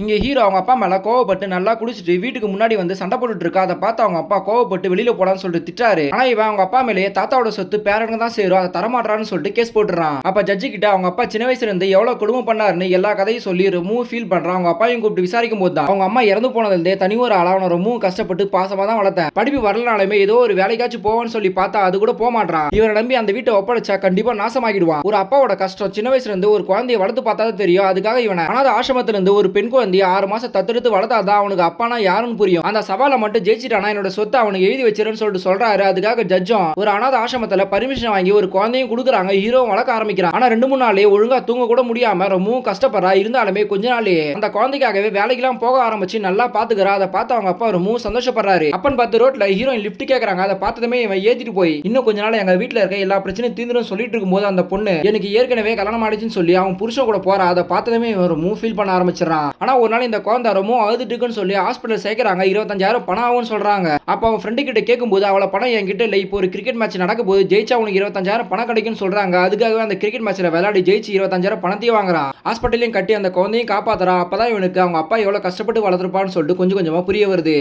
இங்க ஹீரோ அவங்க அப்பா மேல கோவப்பட்டு நல்லா குடிச்சிட்டு வீட்டுக்கு முன்னாடி வந்து சண்டை போட்டுட்டு இருக்கா. அதை பார்த்து அவங்க அப்பா கோவப்பட்டு வெளியில போடான்னு சொல்லிட்டு திட்டாரு. ஆனா இவன் அவங்க அப்பா மேலேயே தாத்தாவோட சொத்து பேரனுக்கு தான் சேரும், அதை தரமாட்டான்னு சொல்லிட்டு கேஸ் போட்டுறான். அப்ப ஜட்ஜி கிட்ட அவங்க அப்பா சின்ன வயசுல இருந்து எவ்வளவு குடும்பம் பண்ணாருன்னு எல்லா கதையும் சொல்லி ரொம்ப ஃபீல் பண்றான். அவங்க அப்பாவையும் கூப்பிட்டு விசாரிக்கும் போது தான் அவங்க அம்மா இறந்து போனதுல இருந்தே தனி ஒரு ஆளா அவனை ரொம்ப கஷ்டப்பட்டு பாசமா தான் வளர்த்தேன். படிப்பு வரலனாலுமே ஏதோ ஒரு வேலைக்காச்சும் போவான்னு சொல்லி பார்த்தா அது கூட போக மாட்டான். இவரை நம்பி அந்த வீட்டை ஒப்படைச்சா கண்டிப்பா நாசமாகிடுவான். ஒரு அப்பாவோட கஷ்டம் சின்ன வயசுல இருந்து ஒரு குழந்தைய வளர்த்து பார்த்தா தெரியும். அதுக்காக இவனை அனாதை ஆசிரமத்துல இருந்து ஒரு பெண் குழந்தைய 6 மாசம் தத்தெடுத்து வளர்த்தாதான் அவனுக்கு அப்பானா யாருன்னு புரியும். அந்த சவாலை மட்டும் ஜெயிச்சிட்டானா என்னோட சொத்தை அவனுக்கு எழுதி வச்சிருன்னு சொல்லிட்டு சொல்றாரு. அதுக்காக ஜட்ஜும் ஒரு அனாதை ஆசிரமத்துல பர்மிஷன் வாங்கி ஒரு குழந்தையும் கொடுக்குறாங்க. ஹீரோ வளர்க்க ஆரம்பிக்கிறான். ஆனா 2-3 நாளே ஒழுங்கா தூங்க கூட முடியாம ரொம்பவும் கஷ்டப்படுறா. இருந்தாலுமே கொஞ்ச நாளே அந்த குழந்தைக்காகவே வேலைக்கெல்லாம் போக ஆரம்பிச்சு நல்லா பாத்துக்கிறா. அதை பார்த்து அவங்க அப்பா ரொம்பவும் சந்தோஷப்படுறாரு. அப்பன்னு பார்த்து ரோட்ல ஹீரோயின் லிஃப்ட் கேட்கறாங்க. அதை பார்த்ததுமே இவன் ஏத்திட்டு போய் இன்னும் கொஞ்ச நாள் எங்க வீட்டுல இருக்க எல்லா பிரச்சனையும் தீர்ந்துரும் சொல்லிட்டு இருக்கும்போது அந்த பொண்ணு எனக்கு ஏற்கனவே கல்யாணம் ஆயிடுச்சுன்னு சொல்லி அவன் புருஷன் கூட போறா. அதை பார்த்ததுமே இவன் ரொம்பவும் ஃபீல் பண்ண ஆரம்பிச்சிடறான். ஆனா ஒரு நாள் இந்த குழந்தை ரொம்ப அழுதுட்டு இருக்குன்னு சொல்லி ஹாஸ்பிட்டல் சேர்க்கறாங்க. 25,000 பணம் ஆகும்னு சொல்றாங்க. அப்ப அவன் ஃப்ரெண்டு கிட்ட கேட்கும்போது அவள பணம் என்கிட்ட இல்ல, இப்போ ஒரு கிரிக்கெட் மேட்ச் நடக்கும் போது ஜெயிச்சா உனக்கு 25,000 பணம் கிடைக்கும்னு சொல்றாங்க. அதுக்காகவே அந்த கிரிக்கெட் மேட்ச்ல விளையாடி ஜெயிச்சு 25,000 பணத்தையும் வாங்குறான். ஹாஸ்பிட்டலையும் கட்டி அந்த குழந்தையும் காப்பாத்துறான். அப்பதான் இவனுக்கு அவங்க அப்பா எவ்வளவு கஷ்டப்பட்டு வளர்த்துருப்பான்னு சொல்லிட்டு கொஞ்சம் கொஞ்சமா புரிய வருது.